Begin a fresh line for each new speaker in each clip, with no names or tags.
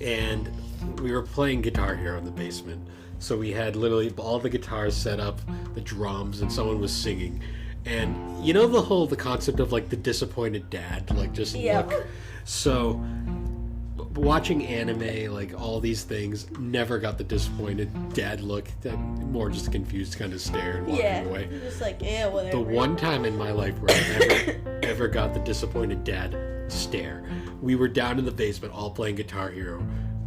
and we were playing Guitar Hero in the basement. So we had literally all the guitars set up, the drums, and someone was singing. And you know the concept of like the disappointed dad, like just look. So watching anime, like all these things, never got the disappointed dad look. More just confused kind of stare and walking away.
Just like, yeah, whatever.
The one time in my life where I ever got the disappointed dad stare, we were down in the basement all playing Guitar Hero,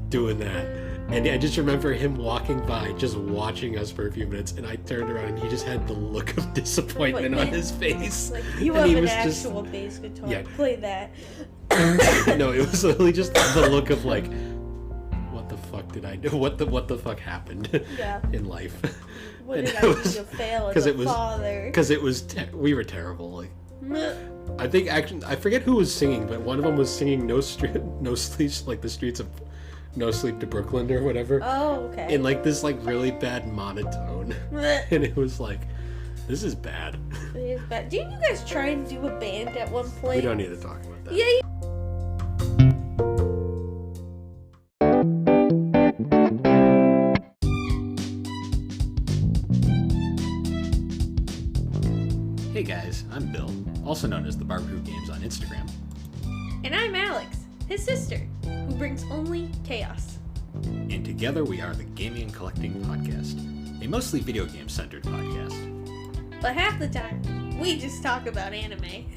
doing that. And I just remember him walking by, just watching us for a few minutes, and I turned around and he just had the look of disappointment on his face.
Like, you have an actual bass guitar. Yeah. Play that.
No, it was literally just the look of like, what the fuck did I do? What the fuck happened in life?
What did I do to fail as a father?
Because it was, we were terrible. Like, I think actually, I forget who was singing, but one of them was singing No Sleep, like the streets of No Sleep to Brooklyn or whatever.
Oh, okay.
In like this like really bad monotone. And it was like, this is bad.
It is bad. Didn't you guys try and do a band at one point?
We don't need to talk about that.
Yeah.
Hey guys, I'm Bill, also known as the Barbecue Games on Instagram.
And I'm Alex, his sister, who brings only chaos.
And together we are the Gaming and Collecting Podcast, a mostly video game centered podcast.
But half the time, we just talk about anime.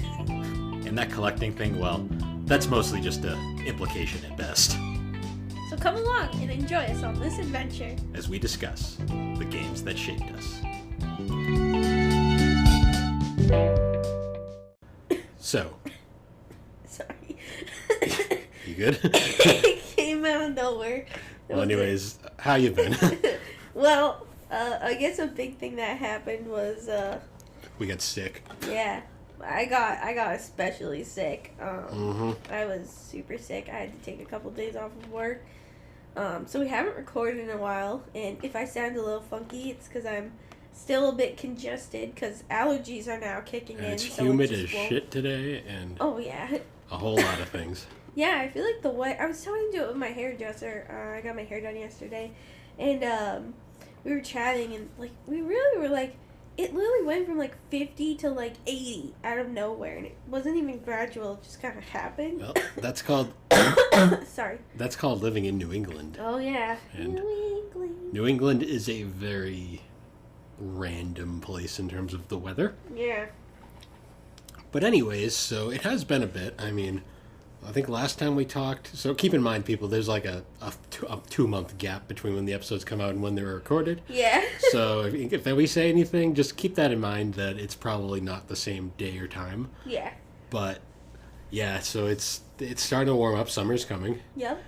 And that collecting thing, well, that's mostly just an implication at best.
So come along and enjoy us on this adventure
as we discuss the games that shaped us. So.
Sorry.
You good?
It came out of nowhere.
Well, anyways, how you been?
Well, I guess a big thing that happened was
we got sick.
Yeah, I got especially sick. I was super sick. I had to take a couple days off of work. So we haven't recorded in a while, and if I sound a little funky, it's because I'm still a bit congested because allergies are now kicking in.
It's humid as shit today, and
oh yeah,
a whole lot of things.
Yeah, I feel like the way I was trying to do it with my hairdresser. I got my hair done yesterday, and we were chatting, and like we really were like, it literally went from like 50 to like 80 out of nowhere, and it wasn't even gradual; it just kind of happened.
Well, that's called.
Sorry.
That's called living in New England.
Oh yeah,
and
New England.
New England is a very random place in terms of the weather.
Yeah.
But anyways, so it has been a bit. I mean, I think last time we talked, so keep in mind, people, there's like a 2-month gap between when the episodes come out and when they're recorded.
Yeah.
So if we say anything, just keep that in mind that it's probably not the same day or time.
Yeah.
But yeah, so it's starting to warm up. Summer's coming.
Yep.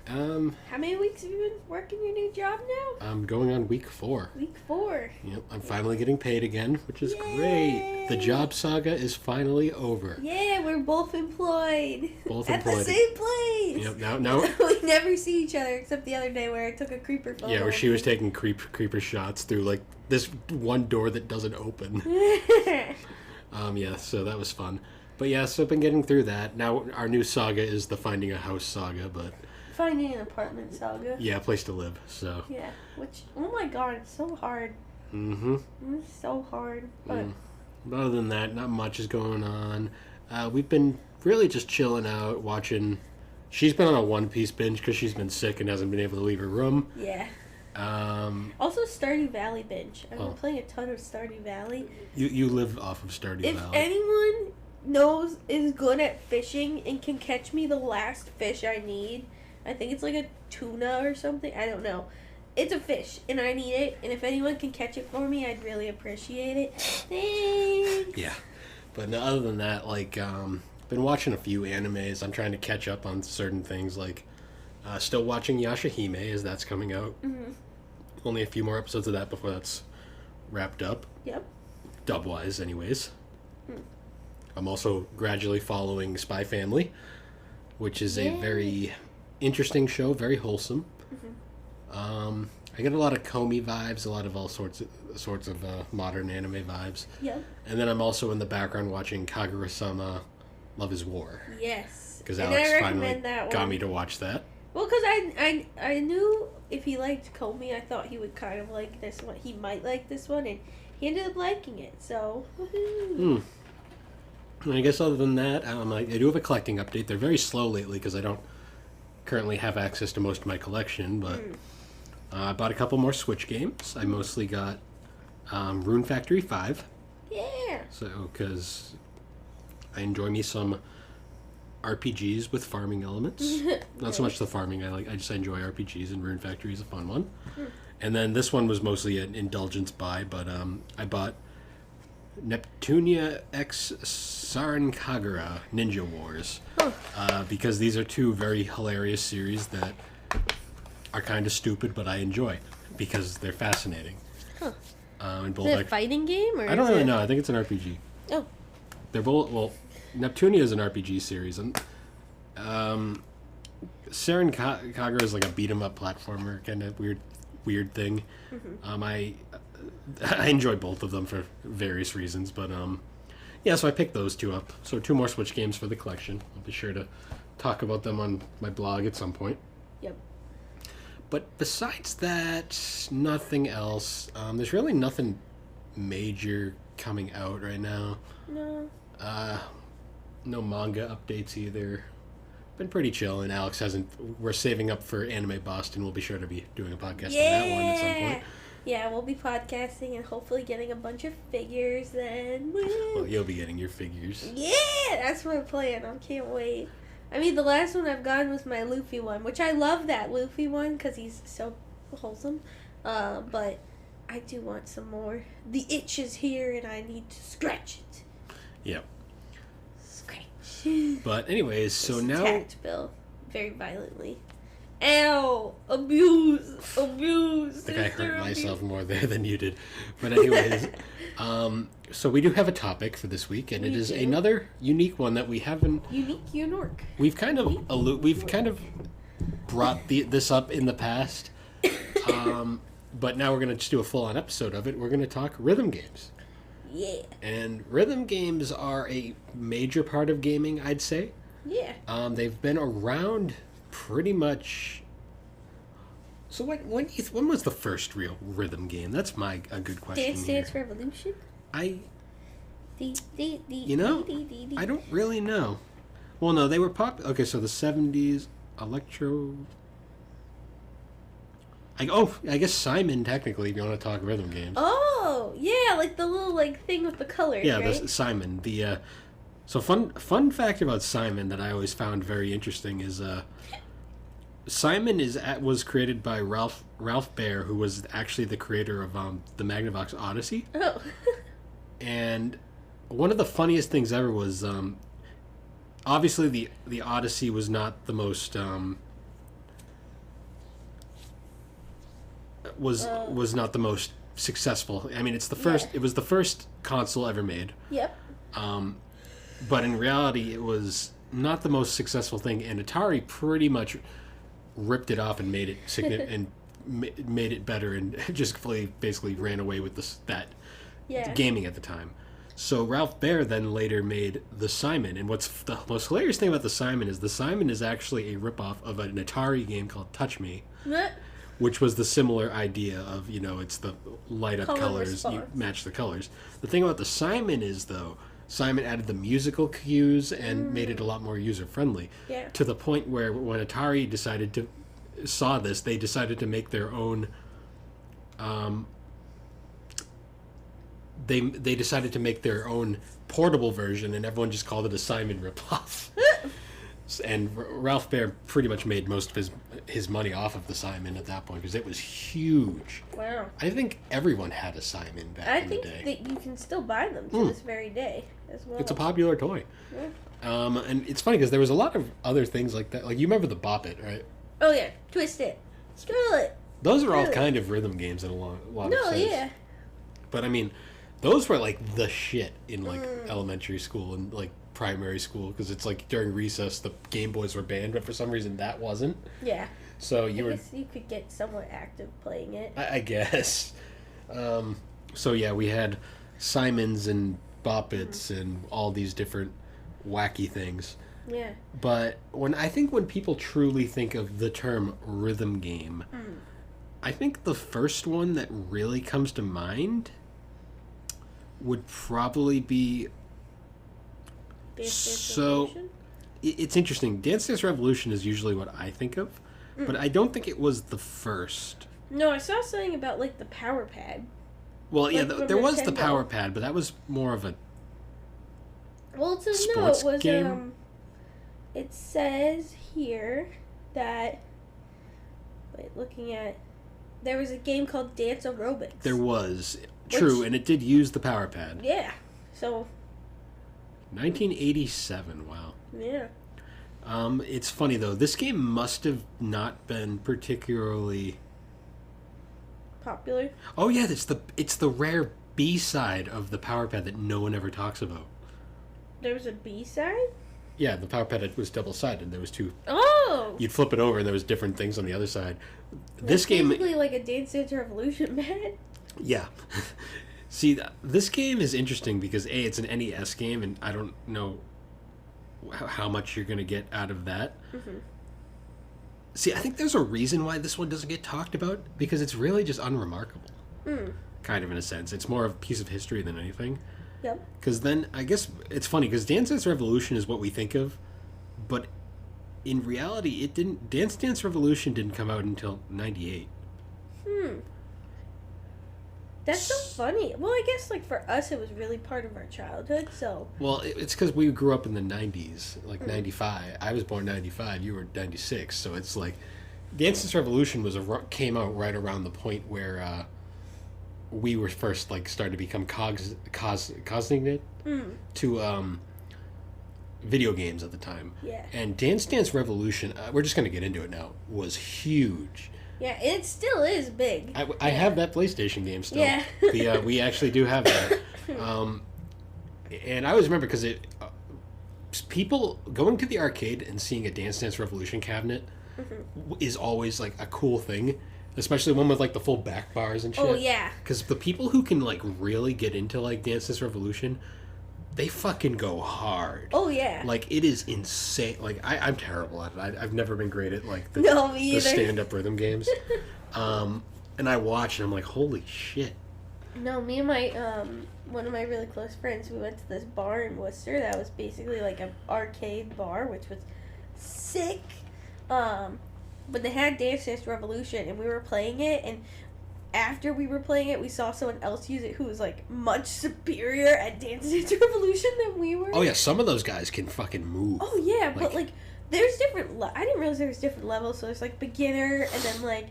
How many weeks have you been working your new job now?
I'm going on week 4.
Week 4.
Yep, I'm finally getting paid again, which is great. The job saga is finally over.
Yeah, we're both employed. At the same place.
Yep, now
we never see each other except the other day where I took a creeper photo.
Yeah, where she was taking creeper shots through like this one door that doesn't open. Yeah, so that was fun. But yeah, so I've been getting through that. Now our new saga is the finding a house saga, but
finding an apartment saga.
Yeah, a place to live. So
yeah, which oh my god, it's so hard. It's so hard. But
other than that, not much is going on. We've been really just chilling out, watching. She's been on a One Piece binge because she's been sick and hasn't been able to leave her room.
Yeah. Also, Stardew Valley binge. I've been playing a ton of Stardew Valley.
You live off of Stardew Valley.
If anyone is good at fishing and can catch me the last fish I need, I think it's like a tuna or something. I don't know. It's a fish, and I need it. And if anyone can catch it for me, I'd really appreciate it. Thanks.
Yeah, but other than that, like, been watching a few animes. I'm trying to catch up on certain things. Like, still watching Yashahime as that's coming out. Only a few more episodes of that before that's wrapped up.
Yep.
Dub-wise, anyways. I'm also gradually following Spy Family, which is a very interesting show, very wholesome. I get a lot of Comey vibes, a lot of all sorts of modern anime vibes.
Yep.
And then I'm also in the background watching Kagura-sama Love is War.
Yes.
Because Alex finally got me to watch that.
Well, because I knew if he liked Comey, I thought he would kind of like this one. He might like this one, and he ended up liking it. So, woohoo.
I guess other than that, I do have a collecting update. They're very slow lately because I don't currently have access to most of my collection, but I bought a couple more Switch games. I mostly got Rune Factory 5.
Yeah.
So, because I enjoy me some RPGs with farming elements. Not so much the farming. I just enjoy RPGs, and Rune Factory is a fun one. And then this one was mostly an indulgence buy, but I bought Neptunia X Sarin Kagura Ninja Wars because these are two very hilarious series that are kind of stupid, but I enjoy because they're fascinating. And both
Is it a fighting game? Or
I don't really know. I think it's an RPG.
Oh.
They're both, well, Neptunia is an RPG series, and Sarin Kagura is like a beat 'em up platformer, kind of weird thing. I enjoy both of them for various reasons, but yeah, so I picked those two up. So 2 more Switch games for the collection. I'll be sure to talk about them on my blog at some point.
Yep.
But besides that, nothing else. There's really nothing major coming out right now.
No.
No manga updates either. Been pretty chill, and Alex hasn't. We're saving up for Anime Boston. We'll be sure to be doing a podcast on that one at some point.
Yeah, we'll be podcasting and hopefully getting a bunch of figures then. Woo!
Well, you'll be getting your figures.
Yeah, that's my plan. I can't wait. I mean, the last one I've gotten was my Luffy one, which I love that Luffy one because he's so wholesome. But I do want some more. The itch is here and I need to scratch it.
Yep.
Scratch.
But anyways, so now...
Attacked Bill very violently. Ow! Abuse!
I think I hurt myself more there than you did. But anyways, so we do have a topic for this week, and it is another unique one that we haven't...
Unique Unork.
We've kind of brought this up in the past, but now we're going to just do a full-on episode of it. We're going to talk rhythm games.
Yeah.
And rhythm games are a major part of gaming, I'd say.
Yeah.
They've been around pretty much. So when was the first real rhythm game? That's a good question.
Dance Revolution.
I don't really know. Well, no, they were Okay, so the 70s electro. I guess Simon, technically, if you want to talk rhythm games.
Oh, yeah, like the little thing with the colors.
Yeah,
right?
the Simon. So fun fact about Simon that I always found very interesting is Simon was created by Ralph Baer, who was actually the creator of the Magnavox Odyssey.
Oh.
And one of the funniest things ever was obviously the Odyssey was not the most was not the most successful. I mean, it's the first. Yeah. It was the first console ever made.
Yep.
But in reality, it was not the most successful thing, and Atari pretty much ripped it off and made it and made it better, and just basically ran away with that gaming at the time. So Ralph Baer then later made the Simon, and what's the most hilarious thing about the Simon is actually a ripoff of an Atari game called Touch Me. Which was the similar idea of, it's the light up colors, you match the colors. The thing about the Simon is, though, Simon added the musical cues and made it a lot more user friendly. Yeah. To the point where when Atari saw this, they decided to make their own. They decided to make their own portable version, and everyone just called it a Simon ripoff. And Ralph Baer pretty much made most of his money off of the Simon at that point because it was huge.
Wow.
I think everyone had a Simon back in the day.
I think that you can still buy them to this very day as well.
It's a popular toy. Yeah. And it's funny because there was a lot of other things like that. Like, you remember the Bop It, right?
Oh, yeah. Twist It. Scroll It.
Those are all kind of rhythm games in a lot of sense.
Yeah.
But, I mean, those were, like, the shit in, like, elementary school and, like, primary school, because it's like during recess the Game Boys were banned, but for some reason that wasn't.
Yeah.
So
I guess you could get somewhat active playing it.
I guess. So yeah, we had Simons and Bop Its and all these different wacky things.
Yeah.
But when people truly think of the term rhythm game, I think the first one that really comes to mind would probably be...
Dance
So,
Revolution?
it's interesting. Dance Dance Revolution is usually what I think of, but I don't think it was the first.
No, I saw something about like the power pad.
Well, yeah,
Like from
there was the
Nintendo.
power pad, but that was more of a...
Well, it says
Sports
it was
game?
It says here that looking at there was a game called Dance Aerobics.
There was. True,
Which-
and it did use the power pad.
Yeah. So
1987, wow.
yeah.
It's funny, though. This game must have not been particularly...
Popular.
Oh, yeah, it's the rare B-side of the power pad that no one ever talks about.
There was a B side?
Yeah, the power pad was double-sided. There was two...
Oh!
You'd flip it over, and there was different things on the other side. This game...
Basically like a Dance Dance Revolution, man.
Yeah. See, this game is interesting because, A, it's an NES game, and I don't know how much you're going to get out of that.
Mm-hmm.
See, I think there's a reason why this one doesn't get talked about, because it's really just unremarkable. Kind of, in a sense. It's more of a piece of history than anything.
Yep.
Because then, I guess, it's funny, because Dance Dance Revolution is what we think of, but in reality, it didn't... Dance Dance Revolution didn't come out until 98.
That's so funny. Well, I guess like for us, it was really part of our childhood. So
Well, it's because we grew up in the 90s, like 95. I was born 95, you were 96, so it's like... Dance Dance Revolution came out right around the point where we were first, like, starting to become cognate to video games at the time.
yeah,
And Dance Dance Revolution, we're just going to get into it now, was huge.
yeah, it still is big.
I have that PlayStation game still.
Yeah.
We actually do have that. And I always remember because people going to the arcade and seeing a Dance Dance Revolution cabinet is always like a cool thing, especially one with like the full back bars and shit.
Oh yeah.
Because the people who can like really get into like Dance Dance Revolution, they fucking go hard.
Oh yeah.
Like, it is insane. Like, I'm terrible at it. I've never been great at, like, the,
No, me
the
either.
stand-up rhythm games. And I watch, and I'm like, holy shit.
No, me and my one of my really close friends, we went to this bar in Worcester that was basically like an arcade bar, which was sick. But they had Dance Dance Revolution, and we were playing it, and after we were playing it, we saw someone else use it who was like much superior at Dance Dance Revolution than we were.
Oh, yeah, some of those guys can fucking move.
Oh yeah, but like there's different. I didn't realize there was different levels. So there's like beginner, and then like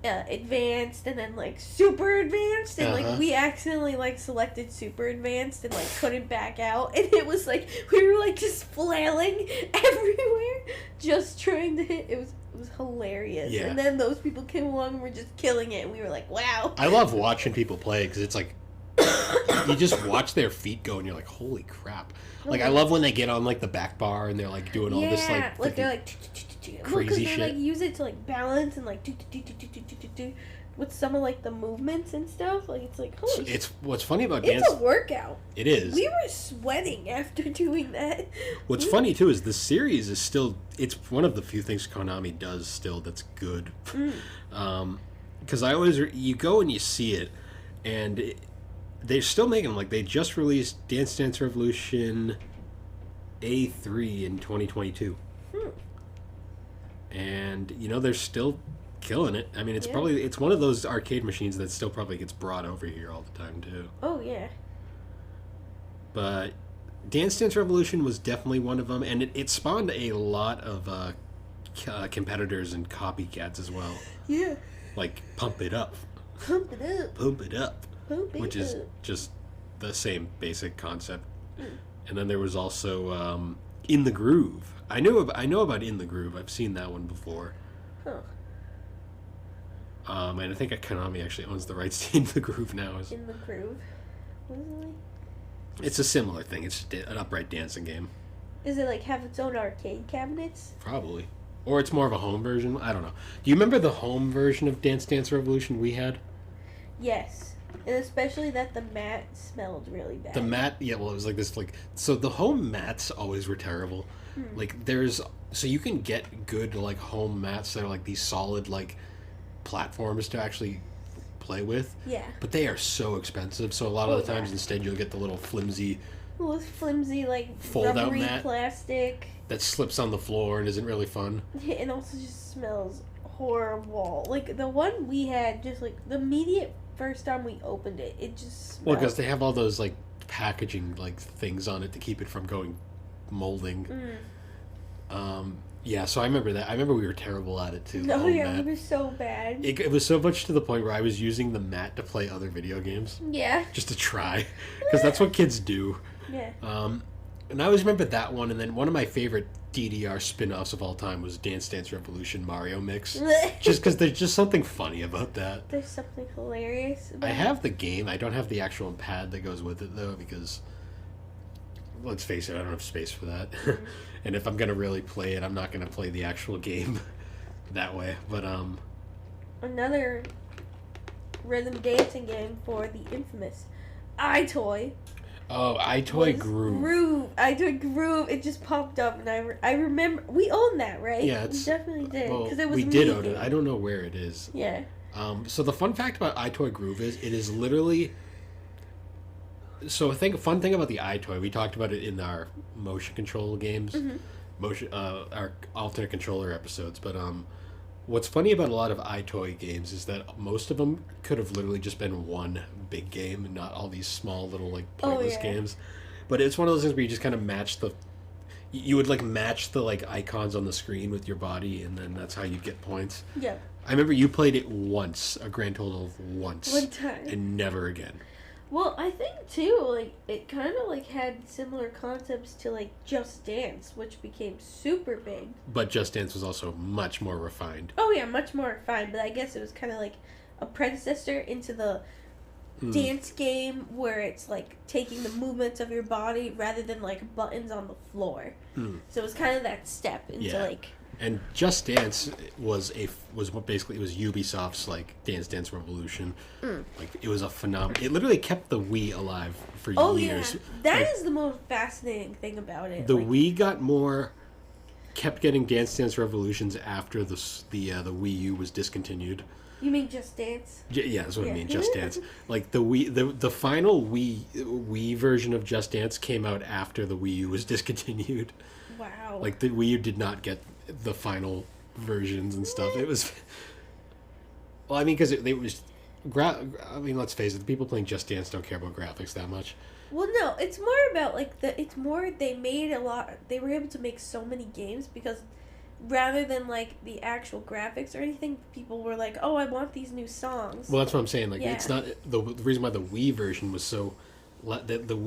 advanced, and then like super advanced, and like we accidentally like selected super advanced and like couldn't back out, and it was like we were like just flailing everywhere, just trying to hit. It was hilarious.
Yeah.
And then those people came along and were just killing it, and we were like, wow.
I love watching people play because it's like you just watch their feet go and you're like, holy crap. Like, I love when they get on like the back bar and they're like doing all this like
they're like
crazy
they
shit.
like use it to like balance and like with some of like the movements and stuff. Like it's like holy
It's what's funny about
it's
dance.
a workout.
It is.
We were sweating after doing that.
What's funny too is the series is still, it's one of the few things Konami does still that's good. Because I always, you go and you see it, and they're still making them. Like, they just released Dance Dance Revolution A3 in 2022. And, you know, they're still killing it. I mean, it's probably, it's one of those arcade machines that still probably gets brought over here all the time too.
Oh yeah.
But Dance Dance Revolution was definitely one of them, and it spawned a lot of competitors and copycats as well.
Yeah.
Like Pump It Up.
Pump it up.
Pump It Up.
Pump it
Which is
up.
just the same basic concept. And then there was also In the Groove. I know about In the Groove. I've seen that one before.
Huh.
And I think Konami actually owns the rights to In the Groove now.
In the groove. What is it like?
It's a similar thing. It's just an upright dancing game.
Is it like have its own arcade cabinets?
Probably. Or it's more of a home version. I don't know. Do you remember the home version of Dance Dance Revolution we had?
Yes. And especially that the mat smelled really bad.
The mat, yeah, well, it was like this, like, so the home mats always were terrible Like there's so you can get good like home mats that are like these solid like platforms to actually play with.
Yeah.
But they are so expensive. So a lot of the times instead you'll get the little flimsy
like
fold-out
rubbery
mat
plastic.
that slips on the floor and isn't really fun.
Yeah, and also just smells horrible. Like the one we had, just like the immediate first time we opened it, it just smelled.
Well, because they have all those like packaging like things on it to keep it from going molding. Yeah, so I remember that. I remember we were terrible at it too.
Oh yeah, we were so bad.
It was so much to the point where I was using the mat to play other video games.
Yeah.
Just to try, because that's what kids do.
Yeah.
And I always remember that one. And then one of my favorite DDR spin-offs of all time was Dance Dance Revolution Mario Mix. Just because there's just something funny about that.
There's something hilarious about
I have the game. I don't have the actual pad that goes with it though, because let's face it, I don't have space for that. And if I'm gonna really play it, I'm not gonna play the actual game that way. But
another rhythm dancing game for the infamous iToy.
Oh, iToy Groove.
iToy Groove. It just popped up, and I remember we owned that, right?
Yeah,
we definitely did,
well,
because it was
we did own it. I don't know where it is.
Yeah.
So the fun fact about iToy Groove is it is literally. So fun thing about the iToy, we talked about it in our motion control games, our alternate controller episodes. But what's funny about a lot of iToy games is that most of them could have literally just been one big game and not all these small little like pointless games. But it's one of those things where you just kind of match you would like match the like icons on the screen with your body, and then that's how you get points.
Yeah.
I remember you played it once, a grand total of once.
One time.
And never again.
Well, I think too, like it kind of like had similar concepts to like Just Dance, which became super big.
But Just Dance was also much more refined.
Oh yeah, much more refined. But I guess it was kind of like a predecessor into the dance game, where it's like taking the movements of your body rather than like buttons on the floor. So it was kind of that step into like.
And Just Dance was basically, it was Ubisoft's like Dance Dance Revolution. Like it was a phenomenon. It literally kept the Wii alive for years.
Oh yeah, that is the most fascinating thing about it.
The Wii kept getting Dance Dance Revolutions after the Wii U was discontinued.
You mean Just Dance?
Yeah, that's what I mean. Just Dance. Like the Wii, the final Wii version of Just Dance came out after the Wii U was discontinued.
Wow.
Like the Wii U did not get the final versions and stuff. It was. Well, I mean, because it was. I mean, let's face it. The people playing Just Dance don't care about graphics that much.
Well, no, it's more about like it's more they made a lot. They were able to make so many games because rather than like the actual graphics or anything, people were like, "Oh, I want these new songs."
Well, that's what I'm saying. Like, it's not the reason why the Wii version was so. The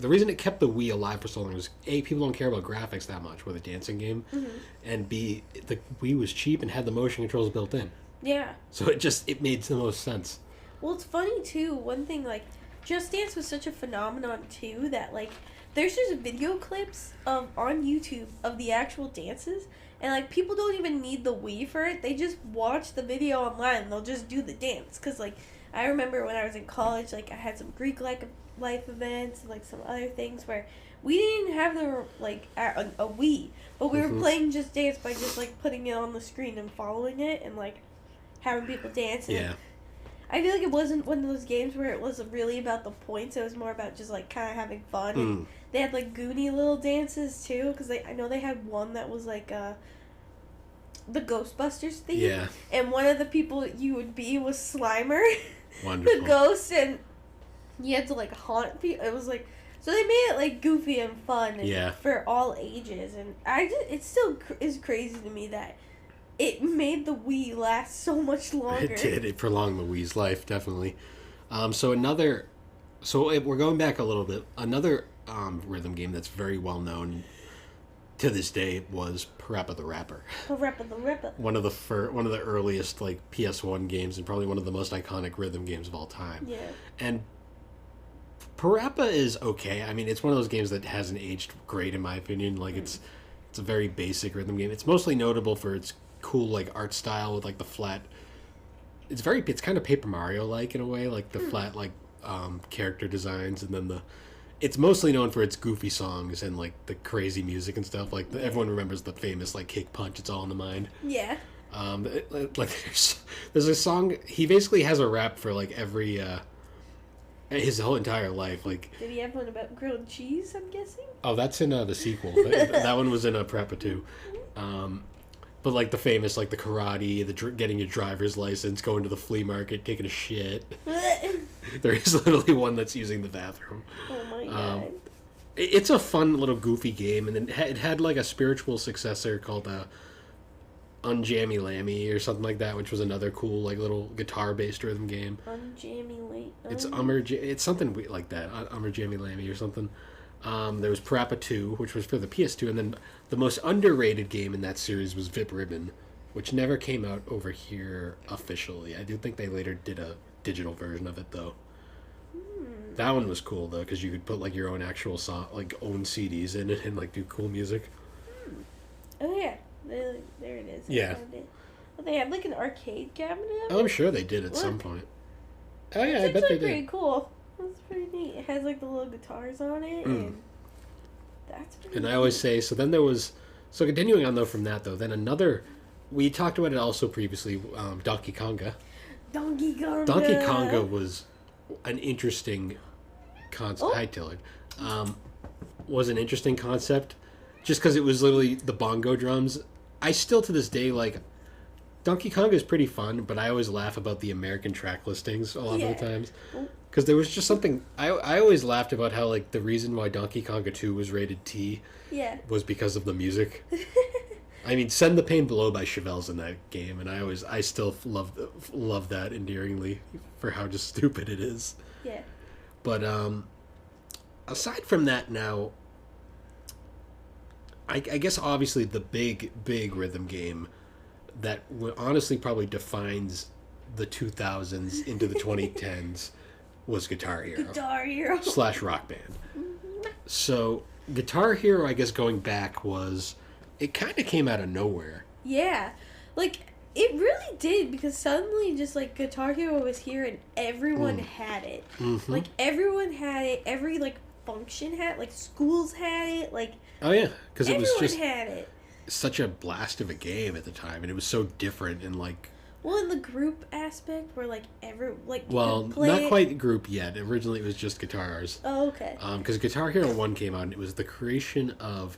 reason it kept the Wii alive for so long was A, people don't care about graphics that much with a dancing game, and B, the Wii was cheap and had the motion controls built in.
Yeah.
So it made the most sense.
Well, it's funny too. One thing, like, Just Dance was such a phenomenon too that like there's just video clips on YouTube of the actual dances, and like people don't even need the Wii for it. They just watch the video online and they'll just do the dance. Cause like I remember when I was in college, like I had some Greek life events and like some other things where we didn't have a Wii, but we were playing Just Dance by just like putting it on the screen and following it and like having people dance. And I feel like it wasn't one of those games where it was really about the points. It was more about just like kind of having fun. And they had like goony little dances too, because I know they had one that was like the Ghostbusters theme.
Yeah.
And one of the people you would be was Slimer,
Wonderful.
the ghost, and you had to like haunt people. It was like, so they made it like goofy and fun and for all ages. And it still is crazy to me that it made the Wii last so much longer.
It did. It prolonged the Wii's life, definitely. So we're going back a little bit. Another rhythm game that's very well known to this day was Parappa the Rapper.
Parappa the Rapper.
One of the earliest like PS1 games and probably one of the most iconic rhythm games of all time.
Yeah.
And Parappa is okay. I mean, it's one of those games that hasn't aged great in my opinion. Like it's a very basic rhythm game. It's mostly notable for its cool like art style with like the flat. It's kind of Paper Mario like in a way, like the flat like character designs, and then it's mostly known for its goofy songs and like the crazy music and stuff. Like everyone remembers the famous like Kick Punch. It's all in the mind.
Yeah.
Like there's a song. He basically has a rap for like every his whole entire life. Like,
did he have one about grilled cheese? I'm guessing.
Oh, that's in the sequel. That one was in Preppa 2. But like the famous, like the karate, getting your driver's license, going to the flea market, taking a shit. There is literally one that's using the bathroom.
Oh my god.
It's a fun little goofy game, and then it had like a spiritual successor called Unjammy Lammy or something like that, which was another cool like little guitar-based rhythm game.
Unjammy Lammy.
It's something like that. Jammy Lammy or something. There was Parappa 2, which was for the PS2, and then the most underrated game in that series was Vip Ribbon, which never came out over here officially. I do think they later did a digital version of it, though. That one was cool, though, because you could put, like, your own actual song, like, own CDs in it and, like, do cool music.
Oh, yeah. There it is.
Yeah.
Well, they had, like, an arcade cabinet?
Oh, I'm sure they did at some point. Oh, yeah, I bet they did.
It's pretty cool. That's pretty neat. It has, like, the little guitars on it, and that's pretty neat.
I always say, so continuing on, though, from that, though, then another, we talked about it also previously, Donkey Konga.
Donkey Konga.
Donkey Konga was an interesting concept. Hi, Tillard. Was an interesting concept, just because it was literally the bongo drums. I still, to this day, like, Donkey Konga is pretty fun, but I always laugh about the American track listings a lot of the times. Because there was just something... I always laughed about how, like, the reason why Donkey Konga 2 was rated T was because of the music. I mean, Send the Pain Below by Chevelle's in that game, and I still love that endearingly for how just stupid it is.
Yeah.
But, aside from that now, I guess obviously the big rhythm game that honestly probably defines the 2000s into the 2010s was Guitar Hero.
Guitar Hero.
/ Rock Band. So, Guitar Hero, I guess going back it kind of came out of nowhere.
Yeah. Like, it really did, because suddenly just, like, Guitar Hero was here and everyone had it.
Mm-hmm.
Like, everyone had it. Every, like, function had it. Like, schools had it. Like,
oh, yeah. Because it was just
had it.
such a blast of a game at the time, and it was so different and, like...
Well, in the group aspect, where, like,
well, not quite group yet. Originally, it was just guitars.
Oh, okay.
Because Guitar Hero 1 came out, and it was the creation of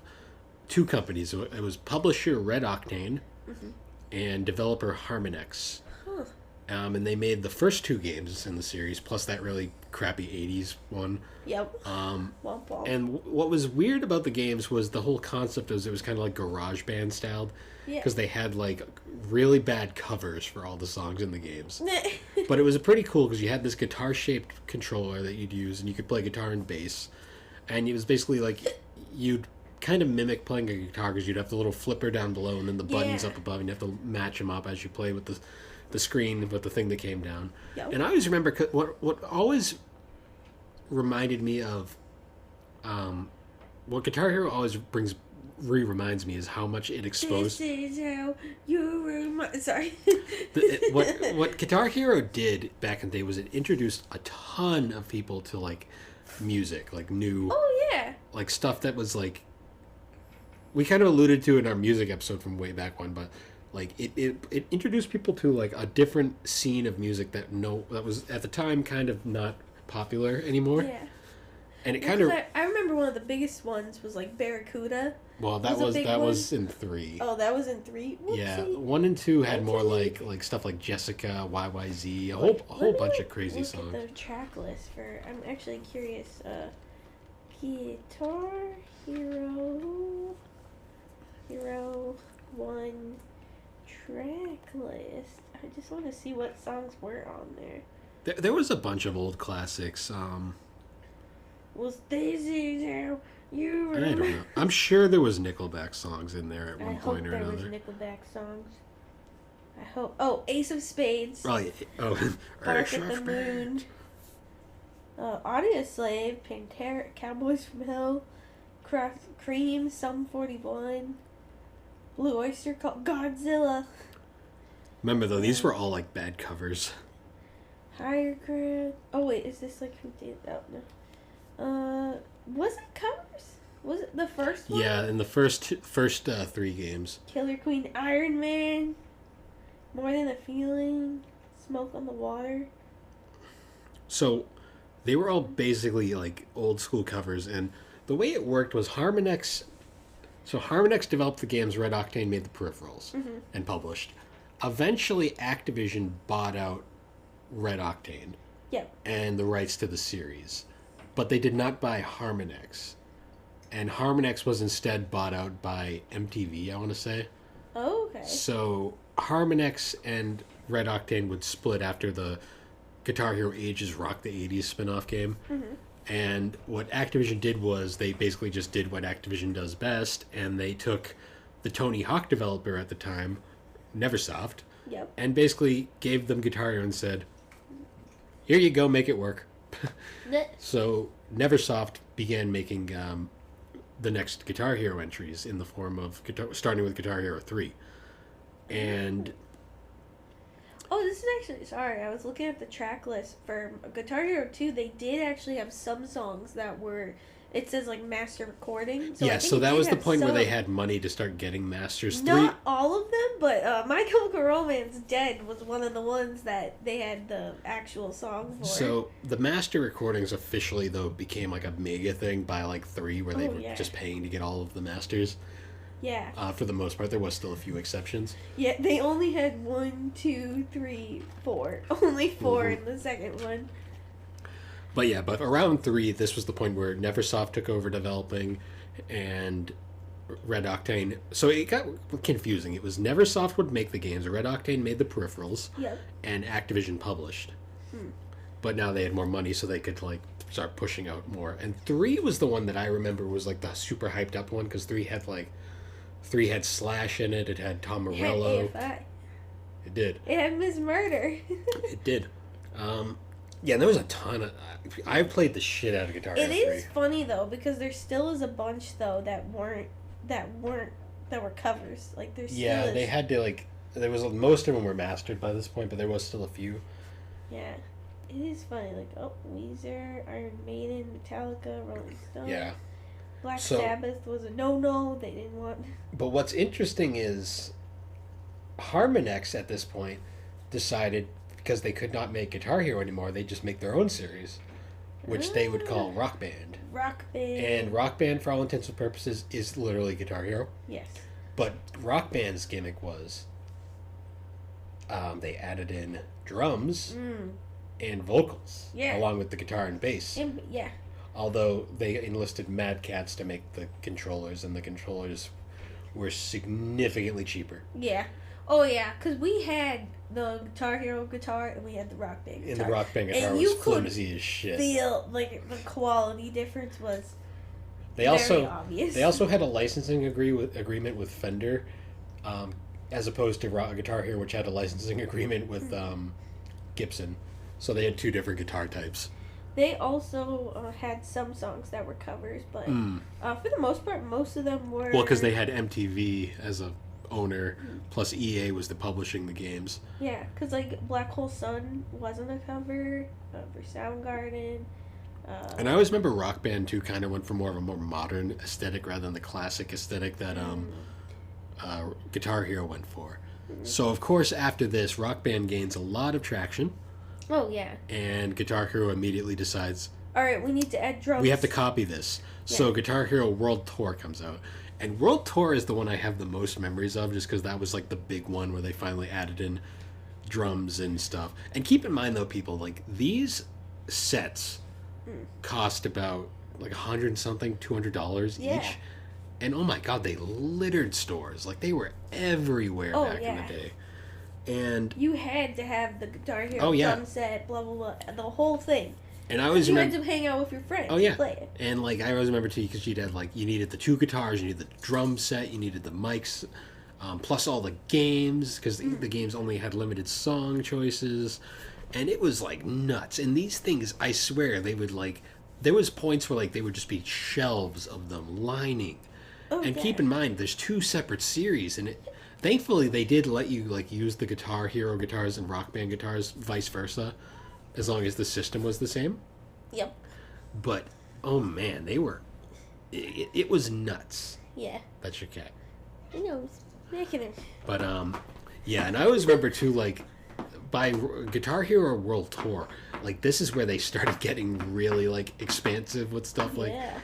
two companies. It was publisher Red Octane and developer Harmonix.
Huh.
And they made the first two games in the series, plus that really crappy 80s one.
Yep. Womp womp.
And what was weird about the games was the whole concept was it was kind of like garage band styled. Because they had, like, really bad covers for all the songs in the games. But it was pretty cool because you had this guitar-shaped controller that you'd use, and you could play guitar and bass. And it was basically like you'd kind of mimic playing a guitar because you'd have the little flipper down below and then the buttons up above, and you have to match them up as you play with the screen with the thing that came down.
Yep.
And I always remember what always reminded me of what Guitar Hero always reminds me is how much it exposed.
This is how you remind. Sorry.
What Guitar Hero did back in the day was it introduced a ton of people to like music, like new.
Oh yeah.
Like stuff that was like. We kind of alluded to in our music episode from way back when, but like it introduced people to like a different scene of music that was at the time kind of not popular anymore.
Yeah.
And it kind of.
I remember one of the biggest ones was like Barracuda.
Well, that was in 3.
Oh, that was in 3. Whoopsie.
Yeah, 1 and 2 had more like stuff like Jessica, YYZ, a whole bunch of crazy songs.
At the track list for. I'm actually curious. Guitar Hero 1 track list. I just want to see what songs were on there.
There was a bunch of old classics.
Was this is how you
I don't know. I'm sure there was Nickelback songs in there at one point or another.
I hope there was Nickelback songs. I hope. Oh, Ace of Spades.
Oh, yeah.
Bark at the Moon. Audio Slave, Pantera, Cowboys from Hell, Cream, Sum 41, Blue Oyster Cult, Godzilla.
Remember though, these were all like bad covers.
Higher Ground. Oh wait, is this like who did that? No. Was it covers? Was it the first one?
Yeah, in the first 3 games.
Killer Queen, Iron Man, More Than a Feeling, Smoke on the Water.
So they were all basically like old school covers, and the way it worked was Harmonix. So Harmonix developed the games, Red Octane made the peripherals and published. Eventually, Activision bought out Red Octane
Yep.
and the rights to the series, but they did not buy Harmonix. And Harmonix was instead bought out by MTV, I want to say.
Oh, okay.
So Harmonix and Red Octane would split after the Guitar Hero Ages Rock the 80s spin-off game. And what Activision did was they basically just did what Activision does best, and they took the Tony Hawk developer at the time, Neversoft,
Yep.
and basically gave them Guitar Hero and said, here you go, make it work. So Neversoft began making the next Guitar Hero entries in the form of starting with Guitar Hero 3. And
Oh, this is actually, sorry, I was looking at the track list for Guitar Hero 2. They did actually have some songs that were, it says like master recording. So
so that was the point where they had money to start getting masters.
Not all of them, but My Chemical Romance Dead was one of the ones that they had the actual song for.
So the master recordings officially, though, became like a mega thing by like 3, where they were just paying to get all of the masters.
Yeah.
For the most part, there was still a few exceptions.
Yeah, they only had 1, 2, 3, 4. Only 4 in the second one.
But around 3, this was the point where Neversoft took over developing, and Red Octane. So it got confusing. It was Neversoft would make the games, Red Octane made the peripherals, and Activision published. But now they had more money, so they could like start pushing out more. And 3 was the one that I remember was like the super hyped up one, because 3 had Slash in it. It had Tom Morello.
It had AFI.
It did.
It had Miss Murder.
It did. Yeah, there was a ton of. I played the shit out of Guitar Hero 3.
It is funny though, because there still is a bunch though that were covers. Like there's still
they had to like. There was most of them were mastered by this point, but there was still a few.
Yeah, it is funny. Like Weezer, Iron Maiden, Metallica, Rolling Stone.
Yeah.
Black Sabbath was a no. They didn't want.
But what's interesting is Harmonix at this point decided, because they could not make Guitar Hero anymore, they just make their own series, which they would call Rock Band.
Rock Band.
And Rock Band, for all intents and purposes, is literally Guitar Hero.
Yes.
But Rock Band's gimmick was they added in drums and vocals along with the guitar and bass.
Yeah.
Although they enlisted Mad Cats to make the controllers, and the controllers were significantly cheaper.
Yeah. Oh, yeah, because we had the Guitar Hero guitar and we had the Rock Band guitar.
And the Rock Band guitar was flimsy as shit.
Feel like the quality difference was
very obvious. They also had a licensing agreement with Fender, as opposed to Guitar Hero, which had a licensing agreement with Gibson. So they had 2 different guitar types.
They also had some songs that were covers, but for the most part, most of them were...
Well, because they had MTV as a owner, plus EA was publishing the games.
Yeah, because like Black Hole Sun wasn't a cover for Soundgarden.
And I always remember Rock Band 2 kind of went for more of a more modern aesthetic rather than the classic aesthetic that Guitar Hero went for. So, of course, after this, Rock Band gains a lot of traction.
Oh, yeah.
And Guitar Hero immediately decides,
alright, we need to add drums.
we have to copy this. Yeah. So Guitar Hero World Tour comes out. And World Tour is the one I have the most memories of, just because that was like the big one where they finally added in drums and stuff. And keep in mind, though, people, like these sets cost about like $100-something, $200 each. And oh my god, they littered stores. Like they were everywhere back in the day. And
you had to have the Guitar Hero drum set, blah blah blah, the whole thing.
And I always
remember you had to hang out with your friends. To play it.
And like I always remember too, because you'd have like you needed the 2 guitars, you needed the drum set, you needed the mics, plus all the games, because the games only had limited song choices, and it was like nuts. And these things, I swear, they would like there was points where like they would just be shelves of them lining. And keep in mind, there's 2 separate series, and thankfully they did let you like use the Guitar Hero guitars and Rock Band guitars, vice versa, as long as the system was the same.
Yep.
But Oh man, they were. It was nuts.
Yeah.
That's your cat.
I know, it's making it.
But yeah, and I always remember too, like by Guitar Hero World Tour, like this is where they started getting really like expansive with stuff, like
Yeah.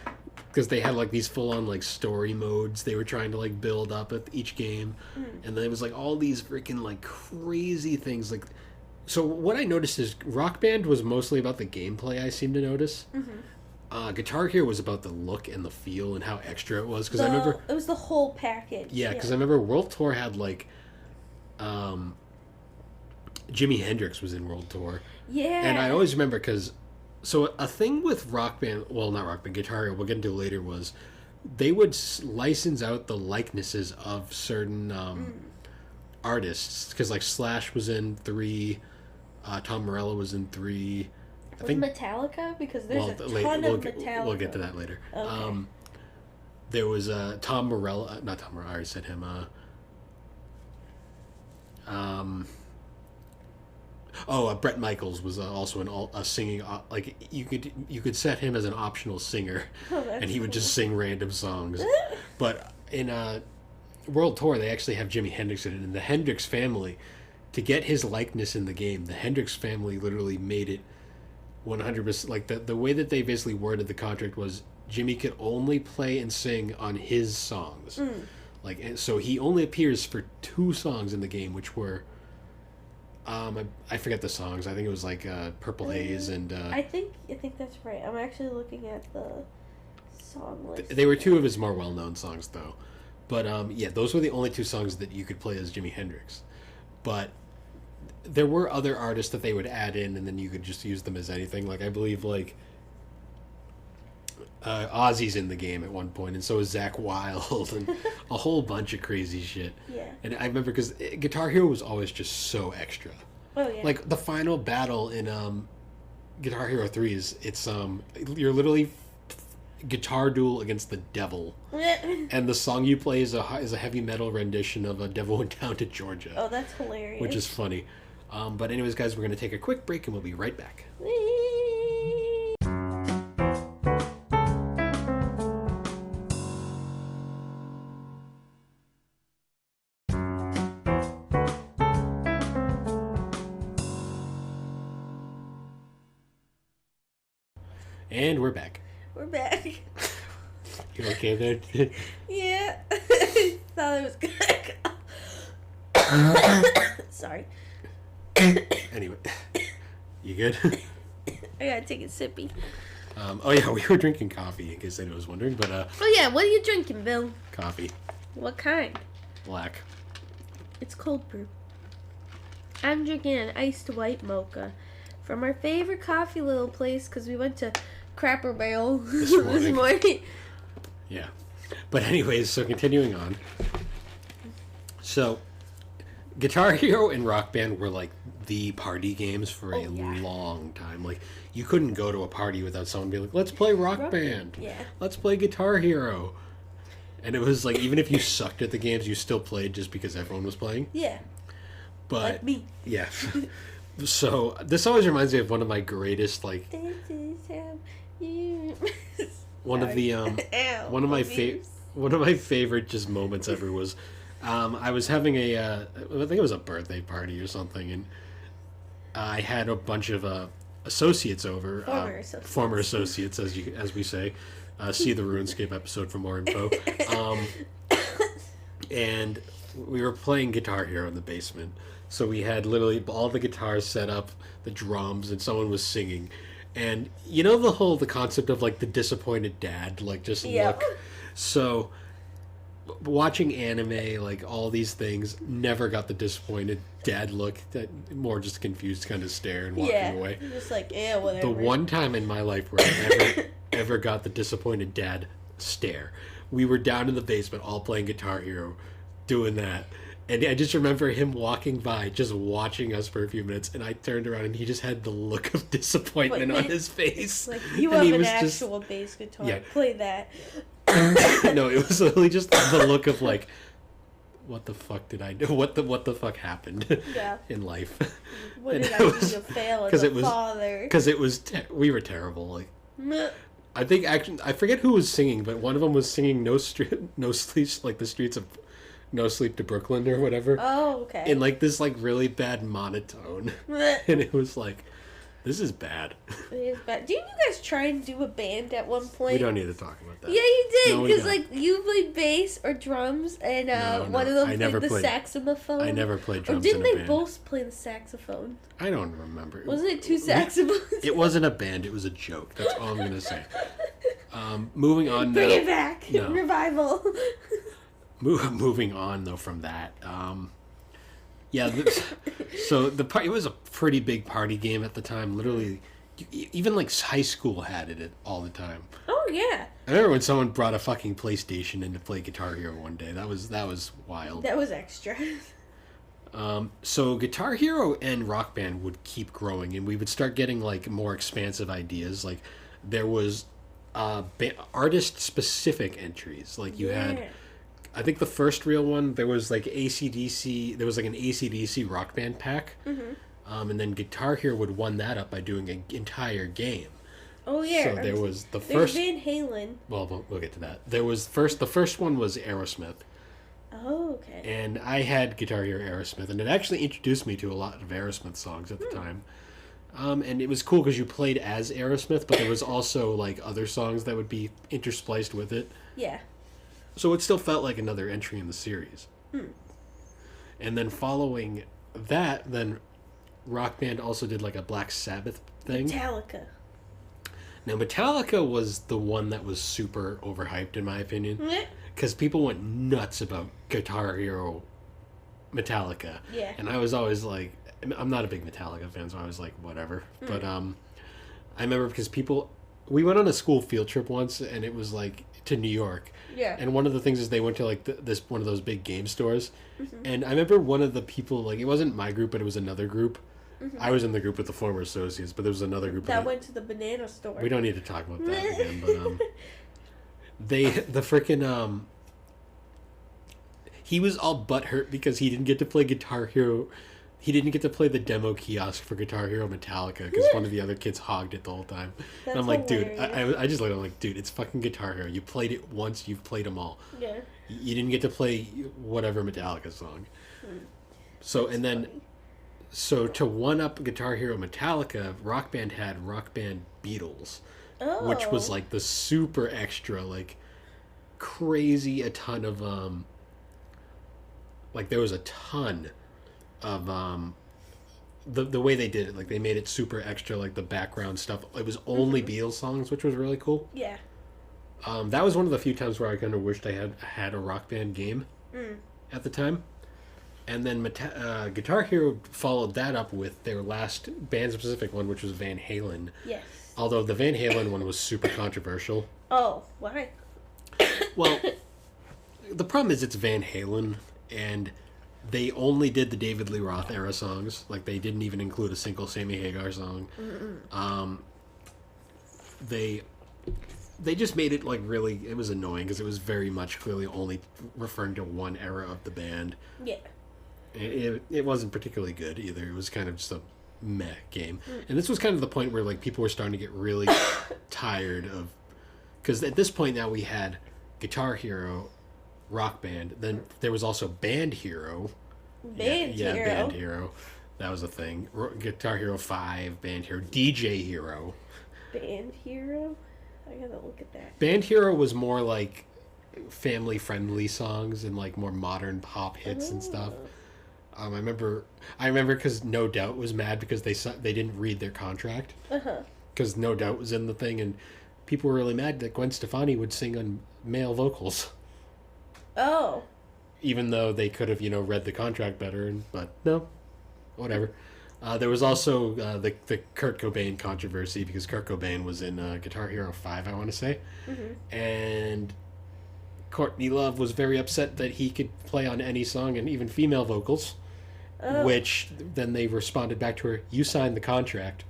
because they had like these full on like story modes they were trying to like build up at each game, and then it was like all these freaking like crazy things like. So what I noticed is Rock Band was mostly about the gameplay. I seem to notice. Guitar Hero was about the look and the feel and how extra it was. Because I remember
it was the whole package.
yeah, because I remember World Tour had like, Jimi Hendrix was in World Tour,
Yeah.
and I always remember because, so a thing with Rock Band, well not Rock Band, Guitar Hero, we'll get into it later, was they would license out the likenesses of certain artists because like Slash was in 3, Tom Morello was in 3.
Was Metallica? Because there's a ton
we'll
of Metallica.
we'll get to that later.
Okay.
There was Tom Morello, not Tom Morello. I already said him. Brett Michaels was also a singing. Like you could set him as an optional singer, and he would just sing random songs. But in World Tour, they actually have Jimi Hendrix in it, and the Hendrix family, to get his likeness in the game, the Hendrix family literally made it 100%. Like the way that they basically worded the contract was Jimmy could only play and sing on his songs. Like, and so he only appears for 2 songs in the game, which were I forget the songs. I think it was like Purple Haze and
I think that's right. I'm actually looking at the song list.
they were 2 of his more well-known songs though. But yeah, those were the only 2 songs that you could play as Jimi Hendrix. But there were other artists that they would add in, and then you could just use them as anything. Like I believe like Ozzy's in the game at one point, and so is Zakk Wylde, and a whole bunch of crazy shit.
Yeah.
And I remember because Guitar Hero was always just so extra.
Oh yeah.
Like the final battle in Guitar Hero 3 is you're literally guitar duel against the devil, and the song you play is a heavy metal rendition of A Devil Went Down to Georgia.
Oh, that's hilarious.
Which is funny. But anyways, guys, we're going to take a quick break, and we'll be right back. And we're back.
We're back.
You okay there?
Yeah. Thought it was good. Sorry.
Anyway, you good?
I gotta take a sippy.
Oh yeah, we were drinking coffee in case anyone was wondering, but
Oh yeah, what are you drinking, Bill?
coffee,
What kind?
black.
It's cold brew. I'm drinking an iced white mocha from our favorite coffee little place because we went to Crapper Barrel
This
this morning.
Yeah, but anyways, so continuing on. So, Guitar Hero and Rock Band were like the party games for a long time. Like you couldn't go to a party without someone being like, "Let's play Rock Band.
Yeah.
Let's play Guitar Hero." And it was like even if you sucked at the games, you still played just because everyone was playing.
Yeah.
But
Like me.
yeah. So this always reminds me of one of my greatest like
This is how you...
one of the
Ow,
one of my
abuse.
one of my favorite just moments ever was I was having I think it was a birthday party or something, and I had a bunch of associates over, former associates as we say. See the RuneScape episode for more info. And we were playing Guitar Hero in the basement, so we had literally all the guitars set up, the drums, and someone was singing. And you know the concept of like the disappointed dad, like just look. So watching anime, like all these things, never got the disappointed dad look. That more just confused kind of stare and walking away.
Just like, yeah, whatever.
The one time in my life where I ever got the disappointed dad stare, we were down in the basement all playing Guitar Hero, doing that. And I just remember him walking by, just watching us for a few minutes, and I turned around and he just had the look of disappointment on his face.
Like, you
and
have an actual bass guitar.
Yeah.
Play that.
No, it was literally just the look of like, what the fuck did I do? What the fuck happened in life?
What did I do to fail as a father?
Because it was we were terrible. Like, I think actually I forget who was singing, but one of them was singing No Sleep, like the streets of No Sleep to Brooklyn or whatever,
Oh, okay.
in like this like really bad monotone, and it was like, this is bad.
It is bad. Didn't you guys try and do a band at one point?
We don't need to talk about that.
Yeah, you did,
No, we
because
don't.
like you played bass or drums, and one of them
I never
played the
played-
saxophone.
I never played
Or
drums
didn't
in a
they
band.
both play the saxophone?
I don't remember.
Wasn't it two saxophones?
It wasn't a band. It was a joke. That's all I'm gonna say. Moving on.
Bring
now.
it back,
No.
revival.
Moving on though from that. Yeah. So it was a pretty big party game at the time. Literally, even like high school had it all the time.
Oh yeah,
I remember when someone brought a fucking PlayStation in to play Guitar Hero one day. That was wild.
that was extra.
So Guitar Hero and Rock Band would keep growing, and we would start getting like more expansive ideas. Like there was artist-specific entries. Like you had, I think the first real one, there was like AC/DC. There was like an AC/DC Rock Band pack, and then Guitar Hero would one that up by doing an entire game.
Oh yeah.
So there was the
There's
first.
Van Halen.
Well, we'll get to that. There was the first one was Aerosmith.
Oh okay.
And I had Guitar Hero Aerosmith, and it actually introduced me to a lot of Aerosmith songs at the time. And it was cool because you played as Aerosmith, but there was also like other songs that would be interspliced with it.
Yeah.
So it still felt like another entry in the series. And then following that, then Rock Band also did like a Black Sabbath thing.
Metallica.
Now Metallica was the one that was super overhyped in my opinion.
Yeah.
Because people went nuts about Guitar Hero Metallica.
Yeah.
And I was always like, I'm not a big Metallica fan, so I was like, whatever. But I remember because we went on a school field trip once, and it was like to New York.
Yeah.
And one of the things is they went to like this one of those big game stores. And I remember one of the people, like it wasn't my group, but it was another group. I was in the group with the former associates, but there was another group
That went to the banana store.
we don't need to talk about that again, but the freaking he was all butthurt because he didn't get to play Guitar Hero. He didn't get to play the demo kiosk for Guitar Hero Metallica because one of the other kids hogged it the whole time. And I'm like, dude, I just looked at him like, dude, it's fucking Guitar Hero. You played it once, you've played them all.
Yeah.
You didn't get to play whatever Metallica song. So, and then, so to one up Guitar Hero Metallica, Rock Band had Rock Band Beatles, which was like the super extra, like crazy a ton of, like there was a ton of, the way they did it, like they made it super extra, like the background stuff. It was only Beatles songs, which was really cool.
Yeah.
That was one of the few times where I kind of wished I had a Rock Band game at the time. And then Guitar Hero followed that up with their last band-specific one, which was Van Halen.
Yes.
Although the Van Halen one was super controversial.
Oh, why?
Well, the problem is it's Van Halen, and they only did the David Lee Roth era songs. Like, they didn't even include a single Sammy Hagar song. They just made it, like, really... It was annoying, because it was very much clearly only referring to one era of the band.
Yeah.
It wasn't particularly good either. It was kind of just a meh game. And this was kind of the point where like people were starting to get really tired of, because at this point now we had Guitar Hero, Rock Band, then there was also Band Hero.
Band Hero.
Band Hero. That was a thing. Guitar Hero 5, Band Hero, DJ Hero.
Band Hero? I gotta look at that.
Band Hero was more like family friendly songs and like more modern pop hits and stuff. I remember because No Doubt was mad because they didn't read their contract. Because No Doubt was in the thing, and people were really mad that Gwen Stefani would sing on male vocals.
Oh.
Even though they could have, read the contract better, but no, whatever. There was also the Kurt Cobain controversy because Kurt Cobain was in Guitar Hero 5, I want to say, and Courtney Love was very upset that he could play on any song and even female vocals. Which then they responded back to her, "You signed the contract."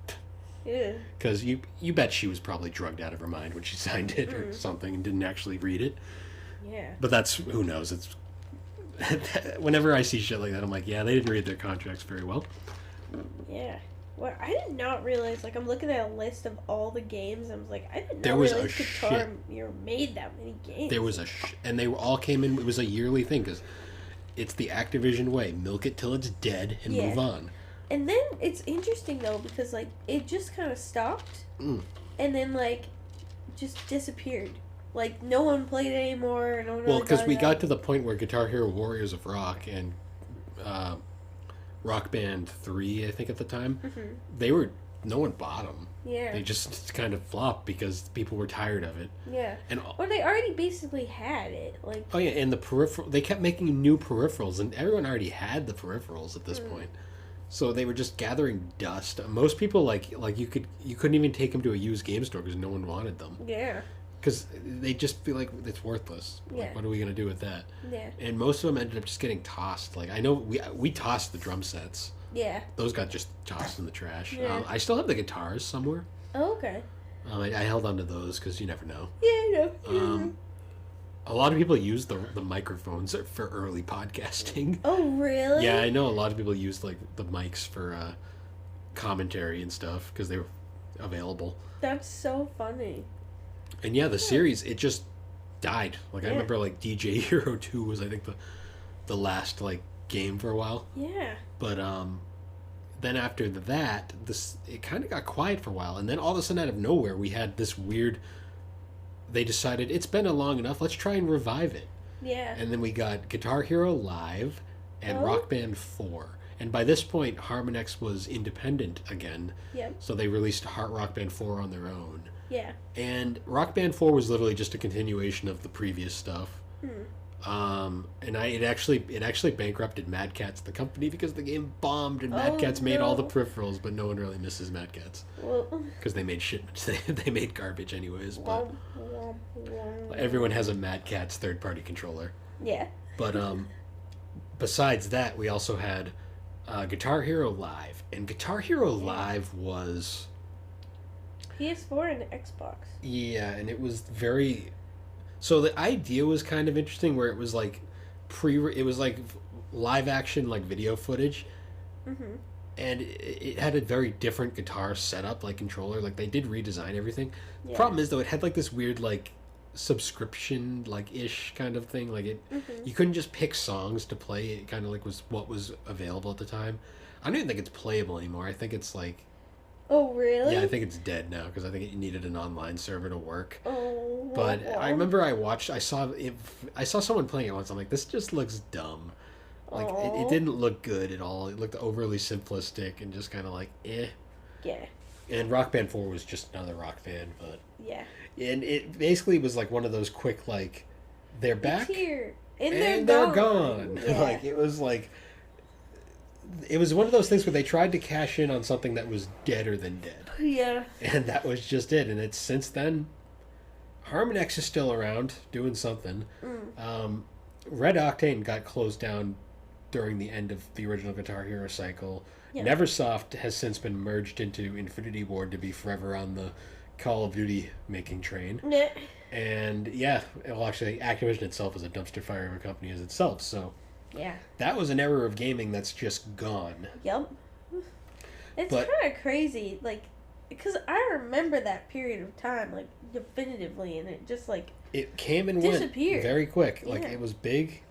Yeah.
Because you bet she was probably drugged out of her mind when she signed it or something and didn't actually read it.
Yeah.
But that's, who knows. It's whenever I see shit like that, I'm like, yeah, they didn't read their contracts very well.
Yeah. What I did not realize, like, I'm looking at a list of all the games. I was like, I did
There
not
was a
realize Guitar
shit.
Hero made that many games.
There was and they all came in. It was a yearly thing because it's the Activision way: milk it till it's dead and
Yeah.
move on.
And then it's interesting though because like it just kind of stopped, and then like just disappeared. Like no one played it anymore. No one really
Well, because we
it
got
up.
to the point where Guitar Hero Warriors of Rock and Rock Band 3, I think at the time, they were, no one bought them.
Yeah.
They just kind of flopped because people were tired of it.
Yeah.
And
Or they already basically had it. Like.
oh yeah, and the peripheral, they kept making new peripherals, and everyone already had the peripherals at this point. So they were just gathering dust. Most people like you couldn't even take them to a used game store because no one wanted them.
Yeah.
Because they just feel like it's worthless.
Yeah.
Like, what are we gonna do with that?
Yeah.
And most of them ended up just getting tossed. Like I know we tossed the drum sets.
Yeah.
Those got just tossed in the trash.
Yeah.
I still have the guitars somewhere.
Oh, okay.
I held on to those because you never know.
Yeah, I know.
A lot of people use the microphones for early podcasting.
Oh, really?
Yeah, I know a lot of people use like the mics for commentary and stuff because they were available.
That's so funny.
And yeah, the series, it just died. Like I
Yeah.
remember like DJ Hero 2 was I think the last like game for a while.
Yeah.
But then after that, it kind of got quiet for a while, and then all of a sudden out of nowhere we had this weird. They decided it's been long enough. Let's try and revive it.
Yeah.
And then we got Guitar Hero Live and Rock Band 4. And by this point, Harmonix was independent again.
Yep.
So they released Rock Band 4 on their own.
Yeah.
And Rock Band 4 was literally just a continuation of the previous stuff. And it actually bankrupted Mad Catz, the company, because the game bombed and Mad Catz made all the peripherals, but no one really misses Mad Catz
Well.
because they made shit. They made garbage anyways. But everyone has a Mad Catz third-party controller.
Yeah.
But besides that, we also had Guitar Hero Live, and Guitar Hero Live was
PS4 and Xbox.
and it was very. So the idea was kind of interesting, where it was like it was like live action like video footage, and it had a very different guitar setup, like controller. Like they did redesign everything.
Yeah.
The problem is though, it had like this weird like subscription like ish kind of thing. Like it, you couldn't just pick songs to play. It kind of like was what was available at the time. I don't even think it's playable anymore. I think it's like.
Oh, really?
Yeah, I think it's dead now because I think it needed an online server to work.
Oh.
But I remember I saw someone playing it once. I'm like, this just looks dumb. Like it didn't look good at all. It looked overly simplistic and just kind of like eh.
Yeah.
And Rock Band 4 was just another rock band, but
Yeah.
and it basically was like one of those quick like they're back
It's here.
and
they're
they're gone.
Yeah.
Like it was one of those things where they tried to cash in on something that was deader than dead.
Yeah.
And that was just it. And it's since then, Harmonix is still around doing something. Red Octane got closed down during the end of the original Guitar Hero cycle.
Yeah.
Neversoft has since been merged into Infinity Ward to be forever on the Call of Duty making train.
Yeah.
And yeah, well, actually, Activision itself is a dumpster fire of a company as itself. So
Yeah.
that was an era of gaming that's just gone.
Yep. It's
But-
kind of crazy, like, because I remember that period of time, like, definitively, and it just, like,
It came and
Disappeared.
went very quick. Like
Yeah.
it was big,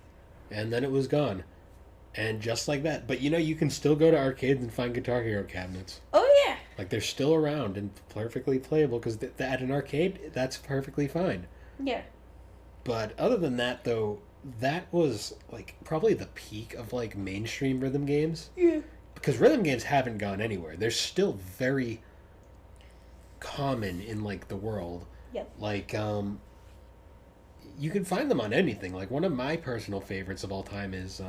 and then it was gone, and just like that. But you can still go to arcades and find Guitar Hero cabinets.
oh, yeah.
Like they're still around and perfectly playable because at an arcade that's perfectly fine.
Yeah.
But other than that, though, that was like probably the peak of like mainstream rhythm games.
Yeah.
Because rhythm games haven't gone anywhere. They're still very common in like the world.
Yep.
Like you can find them on anything. Like one of my personal favorites of all time is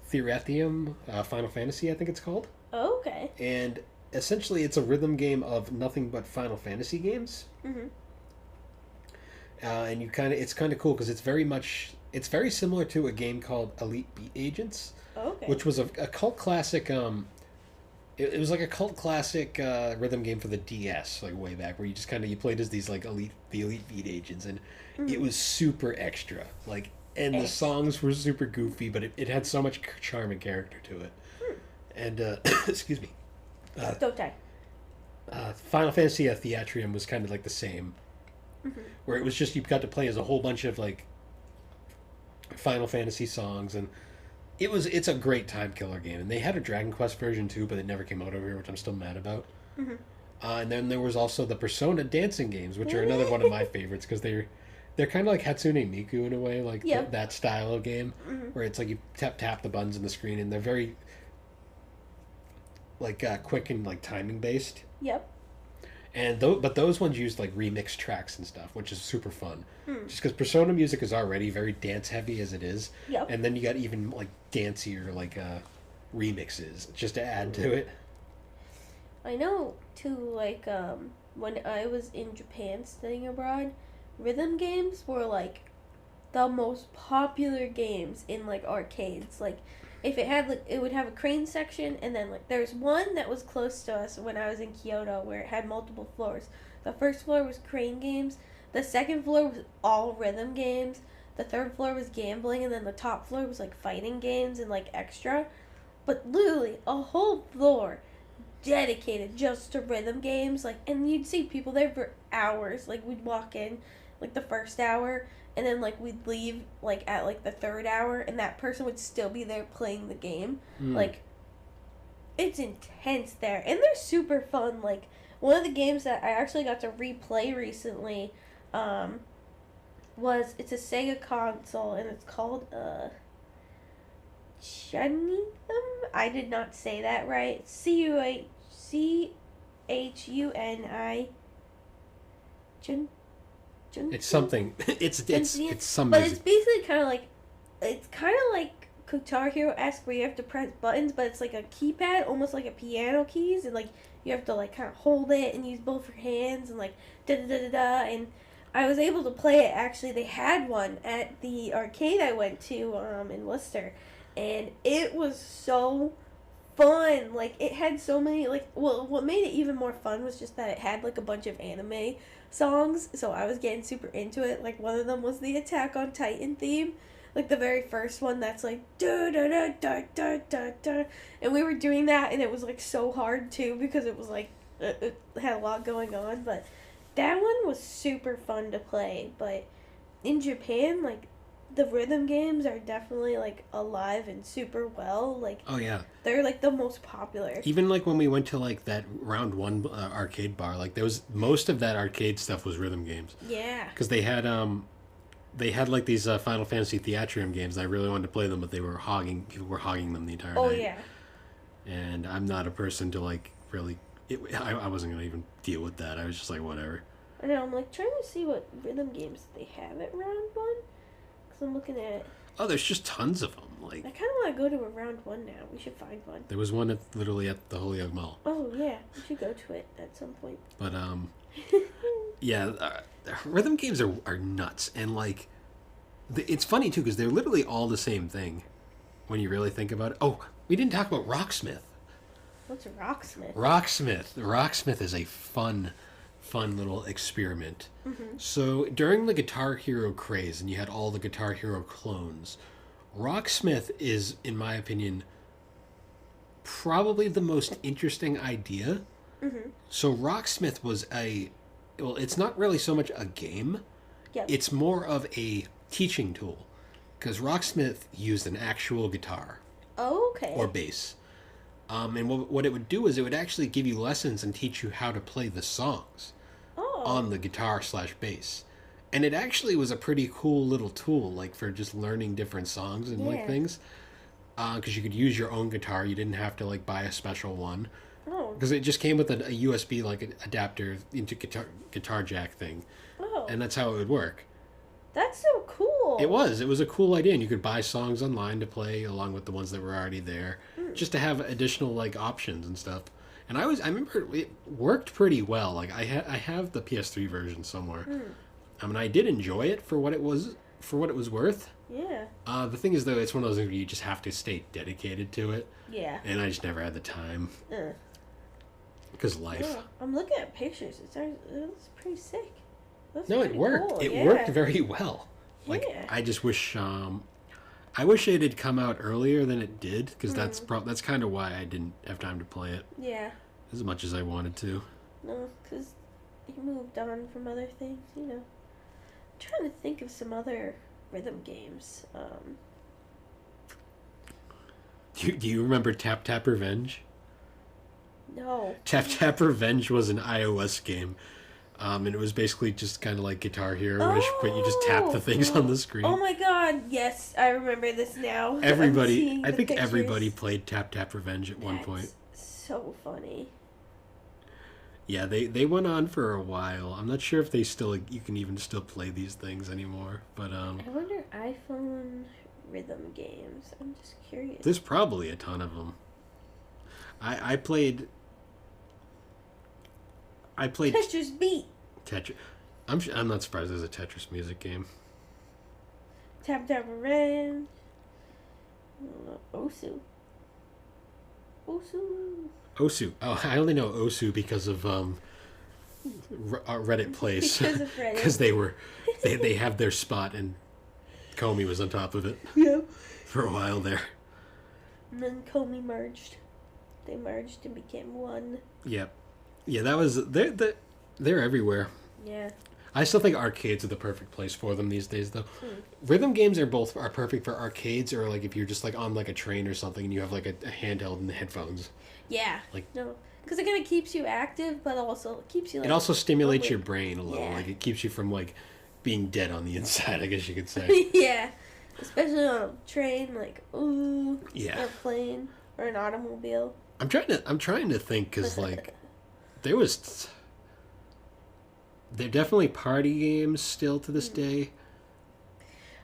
Theatrium Final Fantasy, I think it's called.
Oh, okay.
And essentially it's a rhythm game of nothing but Final Fantasy games.
Mm-hmm.
And it's kind of cool because it's very similar to a game called Elite Beat Agents,
Okay.
which was a cult classic. It was like a cult classic rhythm game for the DS, like way back, where you just you played as these like the elite beat agents, and it was super extra. Like, and the songs were super goofy, but it had so much charm and character to it. And excuse me,
Dotai.
Final Fantasy Theatrium was kind of like the same, where it was just you got to play as a whole bunch of like Final Fantasy songs, and it's a great time killer game. And they had a Dragon Quest version too, but it never came out over here, which I'm still mad about. And then there was also the Persona dancing games, which are another one of my favorites because they're kind of like Hatsune Miku in a way, like that style of game, where it's like you tap the buttons on the screen, and they're very like quick and like timing based.
Yep.
And but those ones used like remix tracks and stuff, which is super fun. Just because Persona music is already very dance heavy as it is, and then you got even like dancier like remixes just to add to it.
I know too. Like when I was in Japan studying abroad, rhythm games were like the most popular games in like arcades. Like if it had like it would have a crane section, and then like there's one that was close to us when I was in Kyoto where it had multiple floors. The first floor was crane games, the second floor was all rhythm games, the third floor was gambling, and then the top floor was like fighting games and like extra. But literally a whole floor dedicated just to rhythm games, like, and you'd see people there for hours. Like we'd walk in like the first hour, and then like we'd leave like at like the third hour, and that person would still be there playing the game. Like it's intense there, and they're super fun. Like one of the games that I actually got to replay recently was, it's a Sega console, and it's called Chunithum. I did not say that right. Chuni.
It's something. It's some
But
music.
it's basically kind of like Guitar Hero-esque, where you have to press buttons, but it's like a keypad, almost like a piano keys, and like you have to like kind of hold it and use both your hands and like da da da da da. And I was able to play it. Actually, they had one at the arcade I went to in Worcester, and it was so fun. Like it had so many like, well, what made it even more fun was just that it had like a bunch of anime songs, so I was getting super into it. Like one of them was the Attack on Titan theme, like the very first one that's like da da da da da da da, and we were doing that, and it was like so hard too because it was like it had a lot going on. But that one was super fun to play. But in Japan, like the rhythm games are definitely like alive and super well. Like
Oh yeah.
they're like the most popular.
Even like when we went to like that round one arcade bar, like there was most of that arcade stuff was rhythm games.
Yeah.
Because they had like these Final Fantasy Theatrium games. I really wanted to play them, but people were hogging them the entire night.
Oh yeah.
And I'm not a person to like really. I wasn't gonna even deal with that. I was just like whatever.
I know. I'm like trying to see what rhythm games they have at round one. Cause I'm looking at.
Oh, there's just tons of them. Like
I kind of want to go to a round one now. We should find one.
there was one literally at the Holyoke Mall.
Oh yeah, we should go to it at some point.
But yeah, rhythm games are nuts, and like it's funny too because they're literally all the same thing when you really think about it. Oh, we didn't talk about Rocksmith.
What's a Rocksmith?
Rocksmith is a fun little experiment. So during the Guitar Hero craze, and you had all the Guitar Hero clones, Rocksmith is, in my opinion, probably the most interesting idea. So Rocksmith was it's not really so much a game.
Yep.
It's more of a teaching tool, because Rocksmith used an actual guitar
Oh, okay.
or bass. And what it would do is it would actually give you lessons and teach you how to play the songs on the guitar / bass. And it actually was a pretty cool little tool, like for just learning different songs and like things. Because you could use your own guitar. You didn't have to like buy a special one.
Oh.
Because it just came with a USB like adapter into guitar jack thing.
Oh.
And that's how it would work.
That's so cool.
It was a cool idea, and you could buy songs online to play along with the ones that were already there, just to have additional like options and stuff. And I remember it worked pretty well. Like I have the PS3 version somewhere. I mean, I did enjoy it for what it was worth.
Yeah.
The thing is though, it's one of those things where you just have to stay dedicated to it.
Yeah.
And I just never had the time. Because life.
Yeah. I'm looking at pictures. It's pretty sick.
No, it worked.
Cool.
It worked very well. Like I just wish I wish it had come out earlier than it did, because that's kind of why I didn't have time to play it.
Yeah.
as much as I wanted to.
No, because he moved on from other things, you know. I'm trying to think of some other rhythm games.
Do you remember Tap Tap Revenge?
No.
Tap Tap Revenge was an iOS game. And it was basically just kind of like Guitar Hero-ish, but you just tap the things on the screen.
Oh my god, yes, I remember this now.
I think everybody played Tap Tap Revenge at one point.
So funny.
Yeah, they went on for a while. I'm not sure if they still, you can even still play these things anymore, but
I wonder iPhone rhythm games. I'm just curious.
There's probably a ton of them. I played
Tetris Beat.
Tetris. I'm not surprised there's a Tetris music game.
Tap Tap Revenge. Osu.
Osu. Oh, I only know Osu because of Reddit Place.
Because of Reddit.
Because they have their spot and Comey was on top of it.
Yeah.
For a while there.
And then Comey merged. They merged and became one.
Yep. Yeah, that was they're everywhere.
Yeah.
I still think arcades are the perfect place for them these days, though. Rhythm games are perfect for arcades, or like if you're just like on like a train or something and you have like a handheld and the headphones.
Yeah.
Like
no, because it kind of keeps you active, but also keeps you. Like,
it also stimulates
awake.
your brain a little.
Yeah.
Like it keeps you from like being dead on the inside, I guess you could say.
Yeah, especially on a train, like ooh.
Yeah.
Or a plane or an automobile.
I'm trying to think because like they're definitely party games still to this day.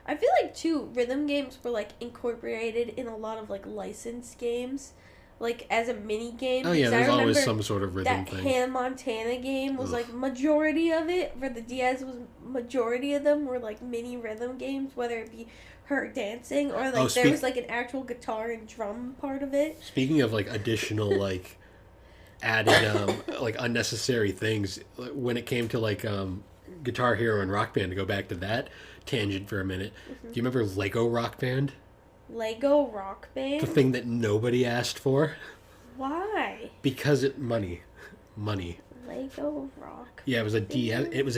I feel like too rhythm games were like incorporated in a lot of like licensed games, like as a mini game.
Oh yeah, there's always some sort of rhythm
that
thing.
Hannah Montana game was like majority of it. For the DS was majority of them were like mini rhythm games, whether it be her dancing or like there was like an actual guitar and drum part of it.
Speaking of like additional like added like unnecessary things, when it came to like Guitar Hero and Rock Band, to go back to that tangent for a minute. Do you remember Lego Rock Band?
Lego Rock Band?
The thing that nobody asked for?
Why?
Because money.
Lego Rock.
Yeah, it was a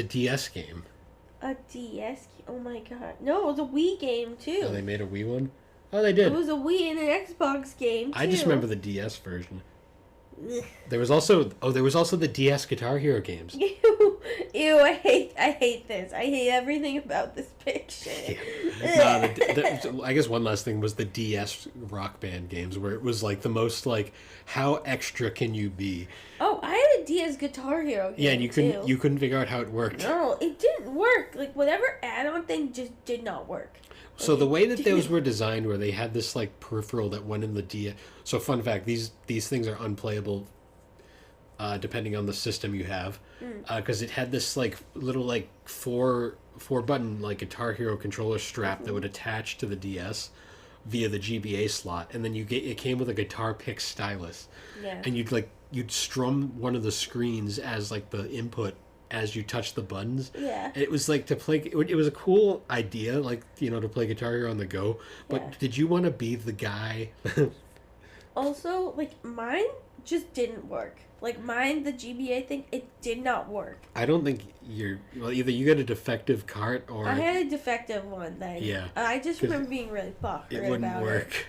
DS game.
A DS? Oh my god. No, it was a Wii game too.
Oh, they made a Wii one? Oh, they did.
It was a Wii and an Xbox game too.
I just remember the DS version. There was also the DS Guitar Hero games.
Ew, I hate this. I hate everything about this picture.
I guess one last thing was the DS Rock Band games, where it was like the most like, how extra can you be?
Oh, I had a DS Guitar Hero game.
Yeah, and you couldn't figure out how it worked.
No, it didn't work. Like whatever add-on thing just did not work.
So the way that those were designed, where they had this like peripheral that went in the DS. So fun fact: these things are unplayable, depending on the system you have, because it had this like little like four button like Guitar Hero controller strap that would attach to the DS via the GBA slot, and then it came with a guitar pick stylus, and you'd strum one of the screens as like the input as you touch the buttons.
Yeah.
And it was like to play. It was a cool idea, like to play Guitar Hero on the go. But did you want to be the guy?
Also, like mine just didn't work. Like mine, the GBA thing, it did not work.
I don't think either you got a defective cart or
I had a defective one then.
Yeah.
I just remember being really butthurt
it wouldn't
about
work.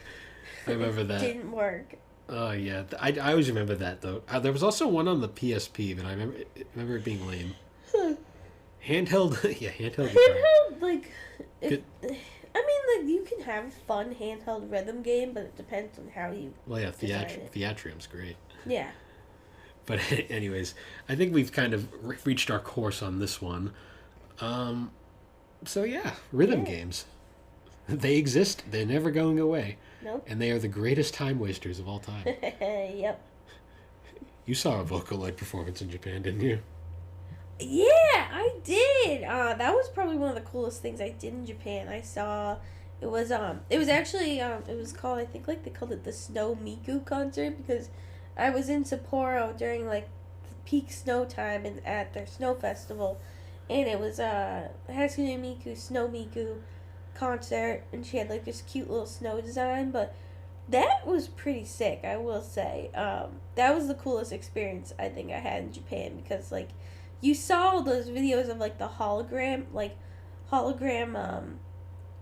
I remember that.
It didn't work.
Oh yeah, I always remember that though. There was also one on the PSP, but I remember it being lame. Handheld, yeah, handheld.
Handheld, like, you can have fun handheld rhythm game, but it depends on how you.
Well, yeah, Theatrium's great.
Yeah.
But anyways, I think we've kind of reached our course on this one. So yeah, rhythm games. They exist. They're never going away.
Nope.
And they are the greatest time wasters of all time.
Yep.
You saw a Vocaloid performance in Japan, didn't you?
Yeah, I did. That was probably one of the coolest things I did in Japan. I saw, it was actually, it was called, I think, like, they called it the Snow Miku concert, because I was in Sapporo during, like, the peak snow time at their snow festival, and it was, Hatsune Miku, Snow Miku concert, and she had, like, this cute little snow design, but That was pretty sick, I will say. That was the coolest experience I think I had in Japan, because like you saw those videos of like the hologram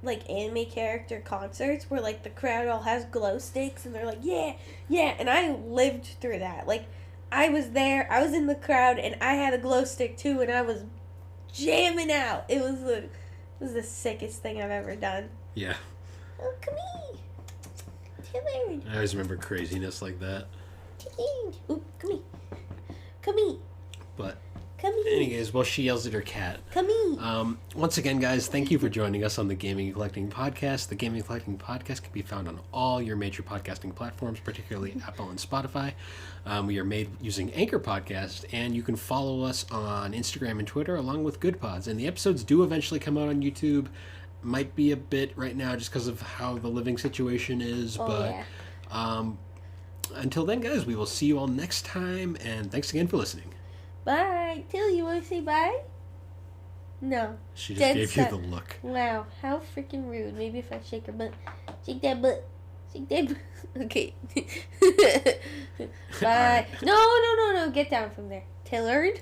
like anime character concerts where like the crowd all has glow sticks and they're like, yeah, yeah, and I lived through that. Like I was there, I was in the crowd, and I had a glow stick too, and I was jamming out. It was the sickest thing I've ever done.
Yeah.
Oh, come here. Tillard.
I always remember craziness like that.
Ooh, come here. Come here.
But
Come here.
anyways, well, she yells at her cat.
Come here.
Once again, guys, thank you for joining us on the Gaming and Collecting Podcast. The Gaming and Collecting Podcast can be found on all your major podcasting platforms, particularly Apple and Spotify. We are made using Anchor Podcast, and you can follow us on Instagram and Twitter along with Good Pods. And the episodes do eventually come out on YouTube. Might be a bit right now just because of how the living situation is, until then, guys, we will see you all next time, and thanks again for listening.
Bye. Till, you want to say bye? No.
She just gave you the look.
Wow, how freaking rude. Maybe if I shake her butt. Shake that butt. Shake that butt. Okay. Bye.
Right.
No. Get down from there. Tillard.